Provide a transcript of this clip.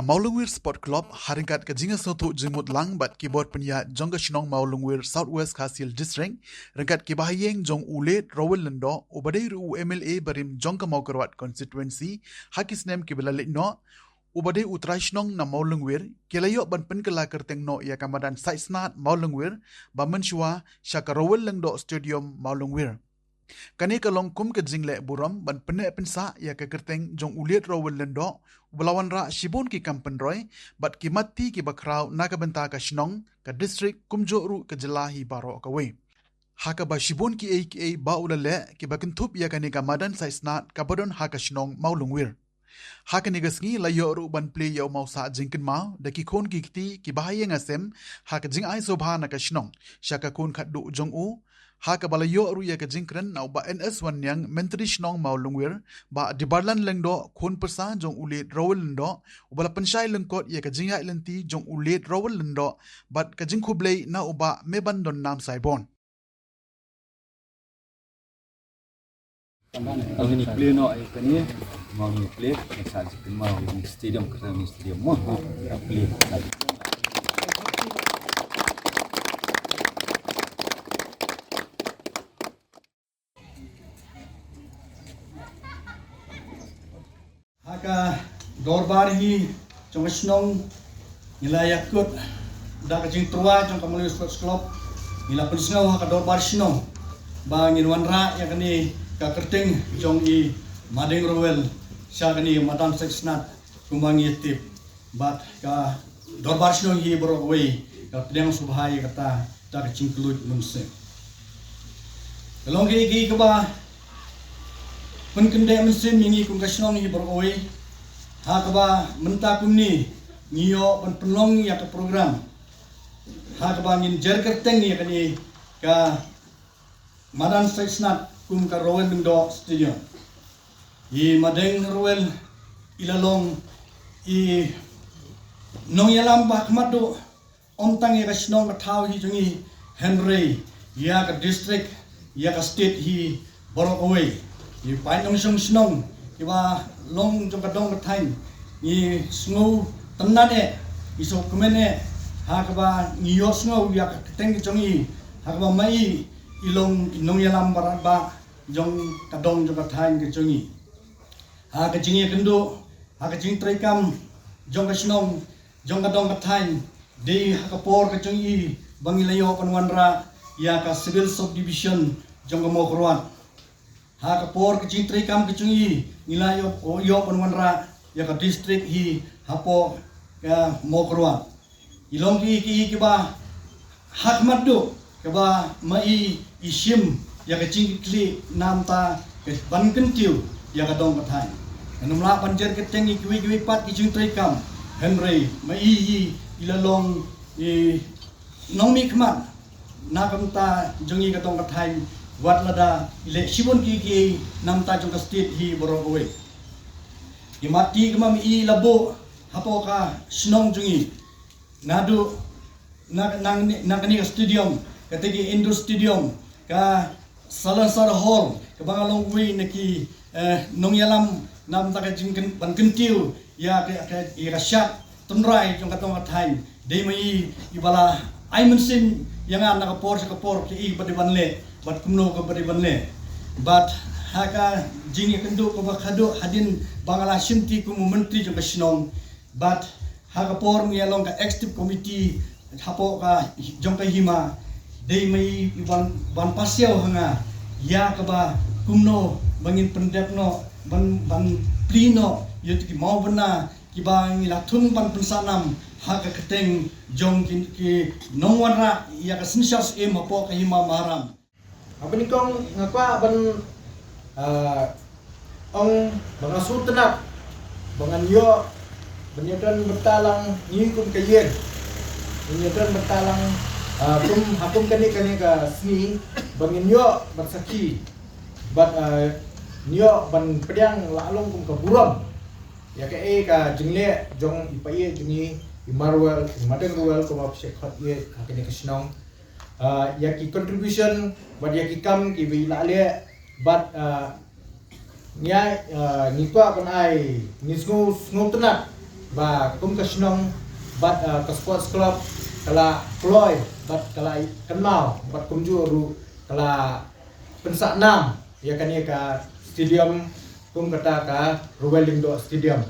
Maulungwir Sport Club haringkat ke jinga sotu jimut lang bat keyboard penya jongga shnong Maulungwir Southwest Khasil District rengkat ke bahayeng jong ulet Rowel Lendo ubadai ru MLA barim jongga Maukarwat constituency hakis nem ke belalit no ubadai utrai shnong na Maulungwir kelayo ban penkela kerteng no ya kamadan saisnat Maulungwir ba menshua syaka Rowel Lendo Stadium Maulungwir. Kani kalong kum ke jingle buram ban pene pensa ya ke kerteng jong uliet Rowel Lendo belawan ra shibon ki kampen roy bat ki mati ki bakrau naga benta ka shnong ka district kumjo ru ke jelahi baro ka we haka ba shibon ki aka ba ulale ki bakentup ya kani ka madan saisnat ka bodon haka shnong Maulungwir haka ni gasngi layo ru ban play yaw mausa jingkin mau da ki kon ki kiti ki bahayeng asem haka jing ai sobha na ka shnong shaka kon khaddu jong u haka balayo ru ya ka jingkren na ba NS1 yang menteri shnong Maulungwir ba dibarlan lengdo khon persa jong ulit Rowel Lendo ubala pensyai lengkot ya ka jingai lenti jong ulit Rowel Lendo bat ka jingkhublei na uba meban don nam saibon Ang ini play no ay kani mau ni play sa mau ni stadium kerana ni stadium mo play Haka dorbar hi jong snong nila yakut da ka jing trua jong kamuli sports club nila pensnau haka dorbar snong ba ngin ra ya kani ka kerting jong i madeng Rowel sya kani madan seksnat kumangi tip bat ka dorbar snong hi borok we ka pedang subhai kata da ka jing kelut lumse kalong ki ka ba penkendek mesin ini kum kasnong hi beroi hakaba mentakum ni ngiyo penlong ya ke program hakaba ngin jer kerteng ni kani ka madan seksnat kum ka Rowel Lendo stadium i madeng Rowel ilalong i nong yalam ba kmadu omtang ya kasnong ka thau hi jungi Henry ya ka district ya ka state hi borokoi i painong song snong iba long jong kadong time i snow tanane iso kumene hakaba niyo snow ya keteng jongi hakaba mai ilong inong yalam baraba jong kadong jong time ke jongi ha ke jingi kendo ha ke jing trekam jong snong jong kadong time de hakapor ke jongi bangilayo panwanra ya ka civil subdivision jong mo korwan ha kapor ke cintri kam ke cungi nilayo o yo panwanra ya ka district hi hapo ya mokrwa ilong ki ba hak maddo ke ba mai isim ya ka cingkli namta ke bankentiu ya ka dong kathai anumla panjer ke tengi kiwi pat ki cintri kam Henry mai hi ilalong i nongmi khmat na kamta jongi ka dong kathai wat lada ile shibon ki namta jong state hi borogoi imati kemam i labo hapo ka snong jungi nadu nakani stadium kategi indoor stadium ka salasar hall ka bangalong wi naki nongyalam namta ka jingken bankentiu ya ka irasyak tunrai jong katong athai dei mai ibala ai mensin yang nakapor sa kapor ki i padibanle bat kumno ka baribanle bat haka jingi kendo ko bakado hadin bangala shinti kumu menteri jong kasnong bat haka por mi along ka executive committee hapo ka jong ka hima dei mai ban pasyaw hanga ya ka ba kumno bangin pendepno ban plino yuti mau bena ki bang ilathun ban pensanam haka keteng jong ki nongwara ya ka sinsyas em hapo ka hima maram apa ni kong ngakwa ban ong bangasu tenap bangan yo banyadan betalang ni kum kayen banyadan betalang kum hakum kani ka sni bangin yo bersaki bat nyo ban pedang lalong kum ka buram ya ka ka jingle jong ipaye jungi imarwal imadeng ruwal kum ap sekhat ye hakene kasnong yaki contribution but yaki kam ki bilale but nya ni ko pan ai ni sngo tenat ba kum ka snong bat ka sports club kala ploy bat kala kenal bat kum ju ru kala pensak nam ya kan ka stadium kum kata ka Ruwelingdo Stadium